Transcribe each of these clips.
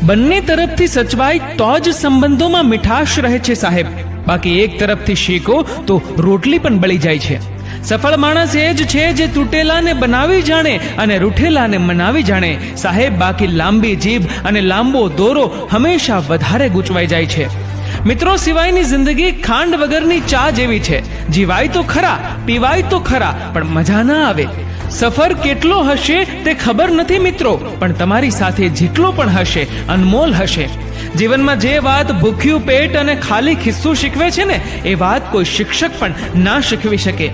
બંને તરફથી સચવાય તો જ સંબંધોમાં મીઠાશ રહે છે સાહેબ, બાકી એક તરફથી શેકો તો રોટલી પણ બળી જાય છે. સફળ માણસ એ જ છે જે તૂટેલાને બનાવી જાણે અને રૂઠેલાને મનાવી જાણે સાહેબ, બાકી લાંબી જીભ અને લાંબો દોરો હંમેશા વધારે ગૂંચવાઈ જાય છે. મિત્રો, સિવાયની જિંદગી ખાંડ વગરની ચા જેવી છે. જીવાય તો ખરા, પીવાય તો ખરા, પણ મજા ના આવે. સફર કેટલો હશે તે ખબર નથી મિત્રો, પણ તમારી સાથે જેટલો પણ હશે અનમોલ હશે. જીવનમાં જે વાત ભૂખ્યું પેટ અને ખાલી ખિસ્સું શીખવે છે ને, એ વાત કોઈ શિક્ષક પણ ના શીખવી શકે.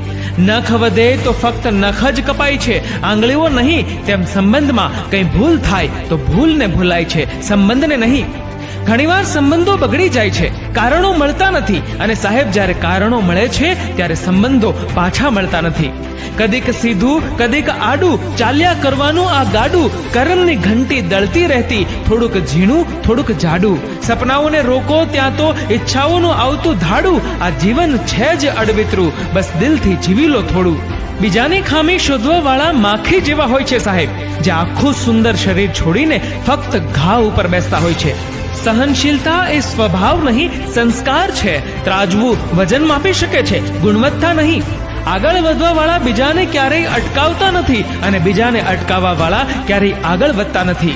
નખ વધે તો ફક્ત નખ જ કપાય છે, આંગળીઓ નહીં. તેમ સંબંધમાં કંઈ ભૂલ થાય તો ભૂલને ભૂલાય છે, સંબંધને નહીં. ઘણીવાર સંબંધો બગડી જાય છે, કારણો મળતા નથી. અને સાહેબ, જ્યારે કારણો મળે છે ત્યારે સંબંધો પાછા મળતા નથી. કદીક સીધું કદીક આડું ચાલ્યા કરવાનું આ ગાડું, કર્મની ઘંટી દળતી રહેતી, થોડુંક ઝીણું થોડુંક જાડું. સપનાઓને રોકો ત્યાં તો ઈચ્છાઓનું આવતું ધાડું. આ જીવન છે જ અડવિતરું, બસ દિલથી જીવી લો થોડું. બીજાની ખામી શોધવા વાળા માખી જેવા હોય છે સાહેબ, જે આખું સુંદર શરીર છોડીને ફક્ત ઘા ઉપર બેસતા હોય છે. સહનશીલતા એ સ્વભાવ નહીં, સંસ્કાર છે. ત્રાજવું વજન માપી શકે છે, ગુણવત્તા નહીં. આગળ વધવા વાળા બીજાને ક્યારેય અટકાવતા નથી અને બીજાને અટકાવવા વાળા ક્યારેય આગળ વધતા નથી.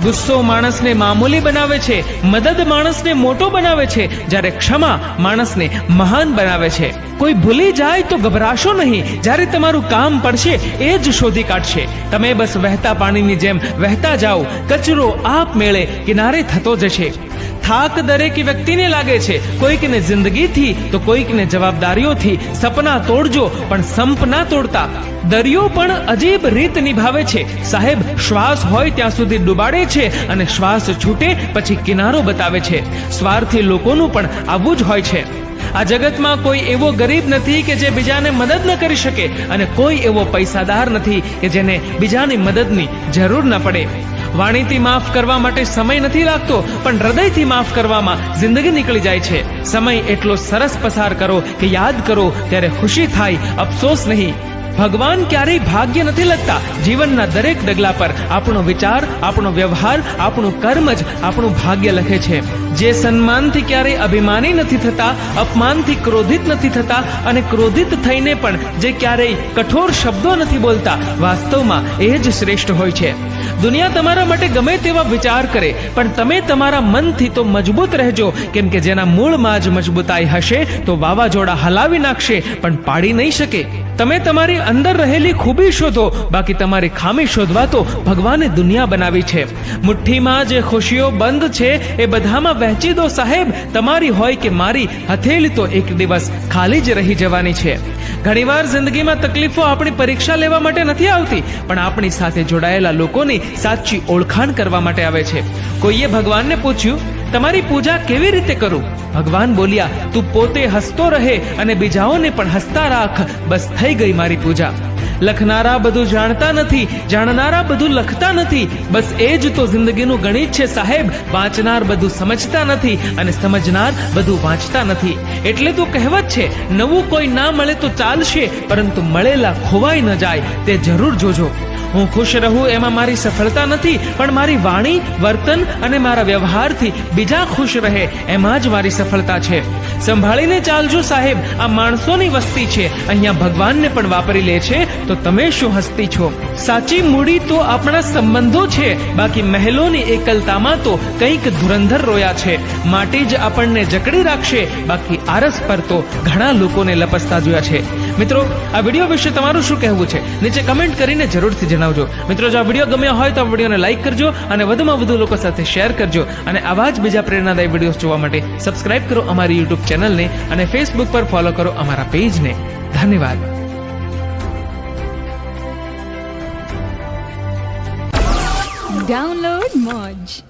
ગુસ્સો માણસને મામૂલી બનાવે છે, મદદ માણસને મોટો બનાવે છે, જ્યારે ક્ષમા માણસને મહાન બનાવે છે. કોઈ ભૂલી જાય તો ગભરાશો નહીં, જ્યારે તમારું કામ પડશે એ જ શોધી કાઢશે. તમે બસ વહેતા પાણીની જેમ વહેતા જાઓ, કચરો આપમેળે કિનારે થતો જશે. થાક દરેક વ્યક્તિને લાગે છે, કોઈકને જિંદગીથી તો કોઈકને જવાબદારીઓથી. સપના તોડજો પણ સંપ ના તોડતા. દરિયો પણ અજીબ રીત નિભાવે છે સાહેબ, શ્વાસ હોય ત્યાં સુધી ડૂબાડે છે અને શ્વાસ છૂટે પછી કિનારો બતાવે છે. સ્વાર્થી લોકોનું પણ આવું જ હોય છે. આ જગતમાં કોઈ એવો ગરીબ નથી કે જે બીજાને મદદ ન કરી શકે, અને કોઈ એવો પૈસાદાર નથી કે જેને બીજાની મદદની જરૂર ન પડે. વાણીથી માફ કરવા માટે સમય નથી લાગતો, પણ હૃદયથી માફ કરવામાં જિંદગી નીકળી જાય છે. સમય એટલો સરસ પસાર કરો કે યાદ કરો ત્યારે ખુશી થાય, અફસોસ નહીં. ભગવાન ક્યારેય ભાગ્ય નથી લખતા. જીવનના દરેક ડગલા પર આપણો વિચાર, આપણો વ્યવહાર, આપણું કર્મ જ આપણું ભાગ્ય લખે છે. જે સન્માનથી ક્યારેય અભિમાની નથી થતા, અપમાનથી ક્રોધિત નથી થતા, અને ક્રોધિત થઈને પણ જે ક્યારેય કઠોર શબ્દો નથી બોલતા, વાસ્તવમાં એ જ શ્રેષ્ઠ હોય છે. દુનિયા તમારા માટે ગમે તેવા વિચાર કરે, પણ તમે તમારા મનથી તો મજબૂત રહેજો, કેમ કે જેના મૂળમાં જ મજબૂતાઈ હશે તો વાવાઝોડા હલાવી નાખશે પણ પાડી નહીં શકે. તમે તમારી અંદર રહેલી ખૂબી શોધો, બાકી તમારી ખામી શોધવા તો ભગવાને દુનિયા બનાવી છે. મુઠ્ઠીમાં જે ખુશીઓ બંધ છે એ બધામાં વહેંચી દો સાહેબ. તમારી હોય કે મારી હથેળી તો એક દિવસ ખાલી જ રહી જવાની છે. ઘણીવાર જિંદગીમાં તકલીફો આપણી પરીક્ષા લેવા માટે નથી આવતી, પણ આપણી સાથે જોડાયેલા લોકોની સાચી ઓળખાણ કરવા માટે આવે છે. કોઈએ ભગવાનને પૂછ્યું, તમારી પૂજા કેવી રીતે કરું? ભગવાન બોલ્યા, તું પોતે હસતો રહે અને બીજાઓને પણ હસતા રાખ, બસ થઈ ગઈ મારી પૂજા. લખનારા બધું જાણતા નથી, જાણનારા બધું લખતા નથી. બસ એ જ તો જિંદગીનું ગણિત છે સાહેબ. વાંચનાર બધું સમજતા નથી અને સમજનાર બધું વાંચતા નથી. એટલે તો કહેવત છે, નવું કોઈ ના મળે તો ચાલશે, પરંતુ મળેલા ખોવાઈ ન જાય તે જરૂર જોજો. હું ખુશ રહું એમાં મારી સફળતા નથી, પણ મારી વાણી, વર્તન અને મારા વ્યવહારથી બીજા ખુશ રહે એમાં જ મારી સફળતા છે. સંભાળીને ચાલજો સાહેબ, આ માણસોની વસ્તી છે, અહીંયા ભગવાનને પણ વાપરી લે છે તો તમે શું હસ્તી છો. સાચી મૂડી તો આપણા સંબંધો છે, બાકી મહેલોની એકલતામાં તો કંઈક ધુરંધર રોયા છે. માટી જ આપણને જકડી રાખશે, બાકી આરસ પર તો ઘણા લોકોને લપસતા જોયા છે. મિત્રો, આ વિડીયો વિશે તમારું શું કહેવું છે નીચે કમેન્ટ કરીને જરૂરથી જણાવજો. મિત્રો, જો આ વિડીયો ગમ્યો હોય તો આ વિડીયોને લાઈક કરજો અને વધુમાં વધુ લોકો સાથે શેર કરજો. અને આવા જ બીજા પ્રેરણાદાયી વિડીયોઝ જોવા માટે સબસ્ક્રાઇબ કરો અમારી યુટ્યુબ ચેનલને અને ફેસબુક પર ફોલો કરો અમારા પેજને. ધન્યવાદ. Download Moj.